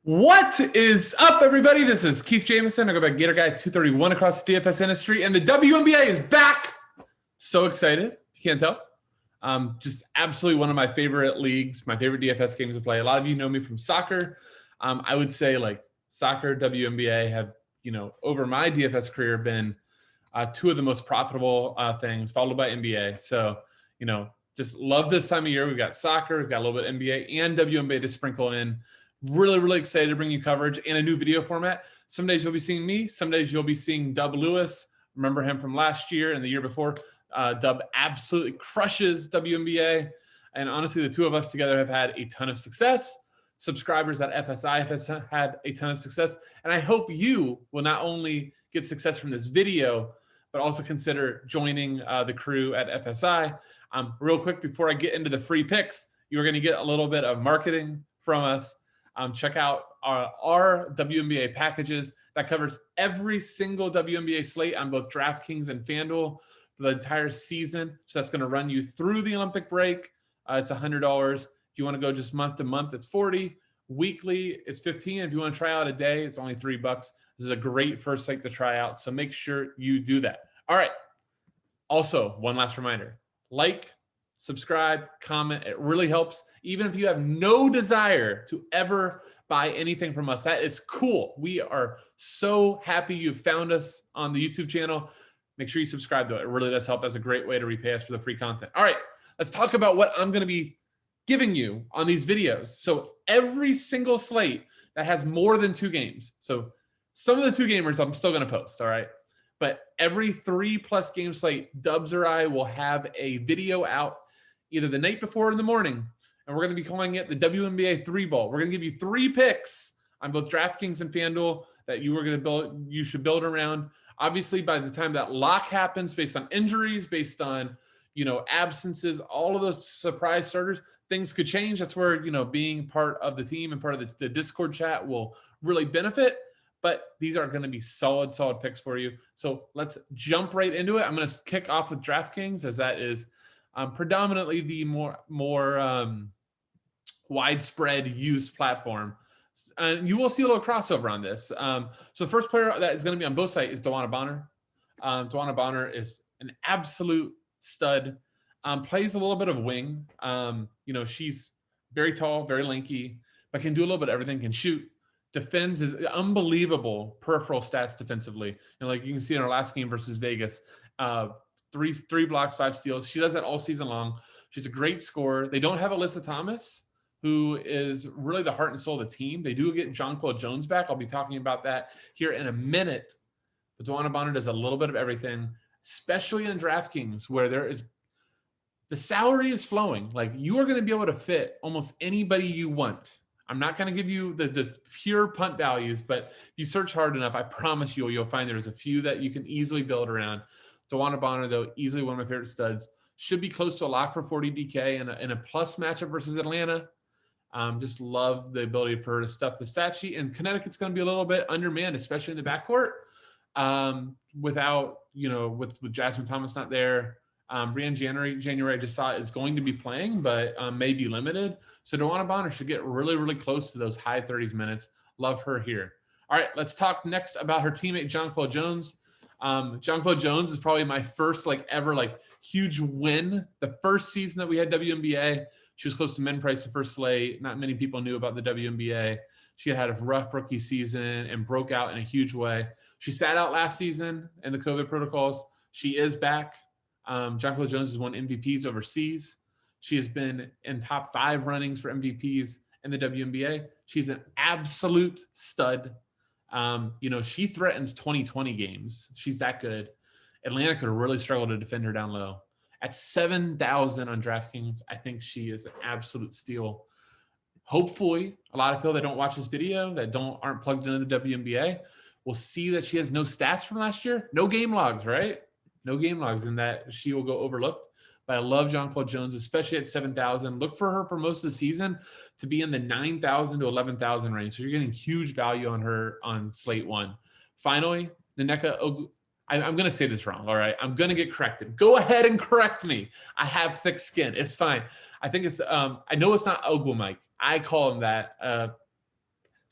What is up, everybody? This is Keith Jameson. I go by Gator Guy 231 across the DFS industry, and the WNBA is back. So excited. You can't tell. Just absolutely one of my favorite leagues, my favorite DFS games to play. A lot of you know me from soccer. I would say like soccer, WNBA have, over my DFS career been two of the most profitable things, followed by NBA. So, just love this time of year. We've got soccer, we've got a little bit of NBA and WNBA to sprinkle in. Really, really excited to bring you coverage in a new video format. Some days you'll be seeing me. Some days you'll be seeing Dub Lewis. Remember him from last year and the year before. Dub absolutely crushes WNBA. And honestly, the two of us together have had a ton of success. Subscribers at FSI have had a ton of success. And I hope you will not only get success from this video, but also consider joining the crew at FSI. Real quick, before I get into the free picks, you're going to get a little bit of marketing from us. Check out our WNBA packages. That covers every single WNBA slate on both Draftkings and Fanduel for the entire season. So that's going to run you through the Olympic break. It's $100. If you want to go just month to month, it's $40. Weekly, it's $15. If you want to try out a day, it's only $3. This is a great first site to try out. So make sure you do that. All right. Also, one last reminder, like, subscribe, comment. It really helps. Even if you have no desire to ever buy anything from us, that is cool. We are so happy you've found us on the YouTube channel. Make sure you subscribe to it. It really does help. That's a great way to repay us for the free content. All right, let's talk about what I'm going to be giving you on these videos. So every single slate that has more than 2 games. So some of the 2 gamers I'm still going to post, all right? But every 3+ game slate, Dubs or I will have a video out either the night before or in the morning. And we're going to be calling it the WNBA 3-Ball. We're going to give you 3 picks on both Draftkings and Fanduel that you should build around. Obviously, by the time that lock happens, based on injuries, based on, absences, all of those surprise starters, things could change. That's where, being part of the team and part of the Discord chat will really benefit. But these are going to be solid picks for you. So let's jump right into it. I'm going to kick off with Draftkings, as that is predominantly the more widespread used platform. And you will see a little crossover on this. So the first player that is going to be on both sides is DeWanna Bonner. DeWanna Bonner is an absolute stud. Plays a little bit of wing. She's very tall, very lanky, but can do a little bit of everything. Can shoot, defends, is unbelievable peripheral stats defensively. And like you can see in our last game versus Vegas, three blocks, 5 steals. She does that all season long. She's a great scorer. They don't have Alyssa Thomas, who is really the heart and soul of the team. They do get Jonquel Jones back. I'll be talking about that here in a minute. But DeWanna Bonner does a little bit of everything, especially in DraftKings, where the salary is flowing. Like, you are going to be able to fit almost anybody you want. I'm not going to give you the pure punt values, but if you search hard enough, I promise you'll find there's a few that you can easily build around. DeWanna Bonner, though, easily one of my favorite studs. Should be close to a lock for 40 DK in a plus matchup versus Atlanta. Just love the ability for her to stuff the stat sheet. And Connecticut's going to be a little bit undermanned, especially in the backcourt. Without, with Jasmine Thomas not there. Brianne January, I just saw is going to be playing, but may be limited. So DeWanna Bonner should get really, really close to those high 30s minutes. Love her here. All right, let's talk next about her teammate, Jonquel Jones. Jonquel Jones is probably my first ever huge win. The first season that we had WNBA, she was close to min price the first slate. Not many people knew about the WNBA. She had a rough rookie season and broke out in a huge way. She sat out last season in the COVID protocols. She is back. Jonquel Jones has won MVPs overseas. She has been in top 5 runnings for MVPs in the WNBA. She's an absolute stud. She threatens 2020 games. She's that good. Atlanta could really struggle to defend her down low. At 7,000 on DraftKings, I think she is an absolute steal. Hopefully, a lot of people that don't watch this video, that aren't plugged into the WNBA, will see that she has no stats from last year. No game logs, right? No game logs, and that she will go overlooked. But I love Jonquel Jones, especially at 7,000. Look for her for most of the season to be in the 9,000 to 11,000 range. So you're getting huge value on her on slate 1. Finally, Nneka I'm going to say this wrong, all right? I'm going to get corrected. Go ahead and correct me. I have thick skin. It's fine. I think it's I know it's not Ogwumike. I call him that.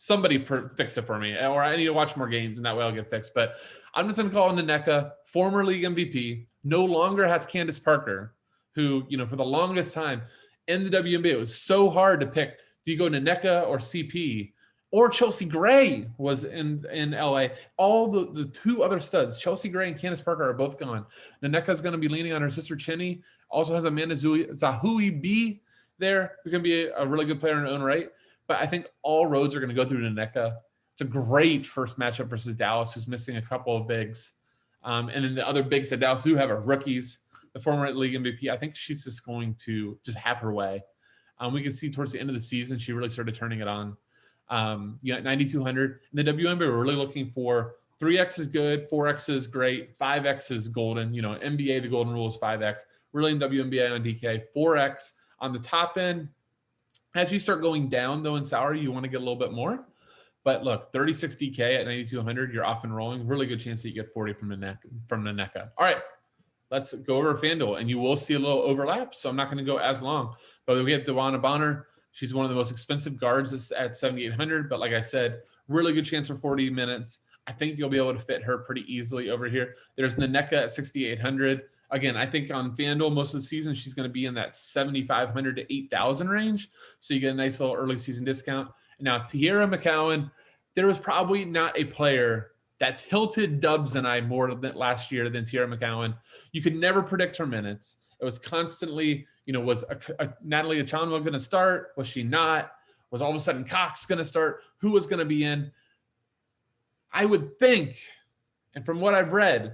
somebody fix it for me, or I need to watch more games, and that way I'll get fixed. But I'm just going to call on Nneka, former league MVP, no longer has Candace Parker, who, for the longest time in the WNBA, it was so hard to pick. Do you go Nneka or CP? Or Chelsea Gray was in LA. All the two other studs, Chelsea Gray and Candace Parker, are both gone. Nneka is going to be leaning on her sister Chinny. Also has Amanda Zahui B there, who can be a really good player in her own right. But I think all roads are going to go through Nneka. It's a great first matchup versus Dallas, who's missing a couple of bigs. And then the other bigs that Dallas do have are rookies. The former league MVP, I think she's just going to just have her way. We can see towards the end of the season, she really started turning it on. 9,200. In the WNBA, we're really looking for 3x is good, 4x is great, 5x is golden. NBA, the golden rule is 5x. Really in WNBA on DK, 4x on the top end. As you start going down, though, in salary, you want to get a little bit more. But look, 36 DK at 9,200, you're off and rolling. Really good chance that you get 40 from Nneka. All right, let's go over Fanduel, and you will see a little overlap, so I'm not going to go as long. But we have Dewana Bonner. She's one of the most expensive guards at 7,800, but like I said, really good chance for 40 minutes. I think you'll be able to fit her pretty easily over here. There's Nneka at 6,800. Again, I think on FanDuel most of the season, she's going to be in that 7,500 to 8,000 range. So you get a nice little early season discount. Now, Teaira McCowan, there was probably not a player that tilted Dubs and I more than last year than Teaira McCowan. You could never predict her minutes. It was constantly, was Natalie Achanwa going to start? Was she not? Was all of a sudden Cox going to start? Who was going to be in? I would think, and from what I've read,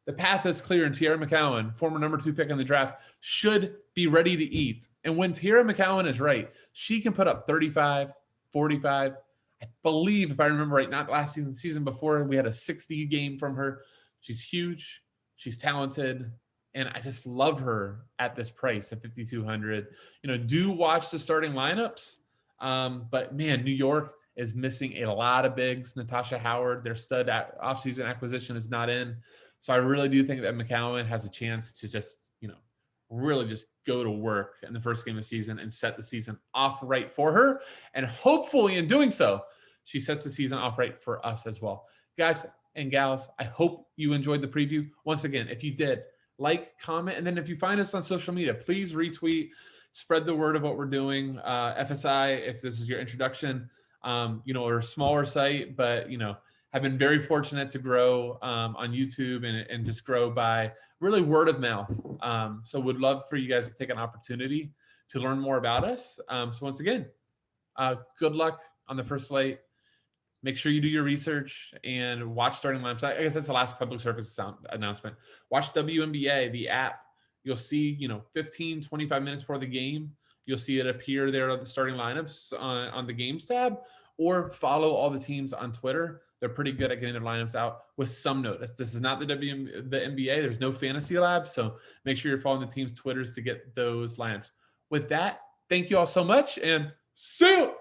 the path is clear, and Teaira McCowan, former number 2 pick in the draft, should be ready to eat. And when Teaira McCowan is right, she can put up 35, 45. I believe, if I remember right, not last season, the season before, we had a 60 game from her. She's huge. She's talented. And I just love her at this price at 5,200. Do watch the starting lineups. But man, New York is missing a lot of bigs. Natasha Howard, their stud offseason acquisition, is not in. So I really do think that McCowan has a chance to just, really just go to work in the first game of the season and set the season off right for her. And hopefully in doing so, she sets the season off right for us as well. Guys and gals, I hope you enjoyed the preview. Once again, if you did, like, comment, and then if you find us on social media, please retweet, spread the word of what we're doing. FSI, if this is your introduction, or a smaller site, but have been very fortunate to grow on YouTube and just grow by really word of mouth. So would love for you guys to take an opportunity to learn more about us. So once again, good luck on the first slate. Make sure you do your research and watch starting lineups. I guess that's the last public service announcement. Watch WNBA, the app. You'll see, 15, 25 minutes before the game. You'll see it appear there on the starting lineups on the games tab, or follow all the teams on Twitter. They're pretty good at getting their lineups out with some notice. This is not the NBA. There's no fantasy lab. So make sure you're following the team's Twitters to get those lineups. With that, thank you all so much, and see you.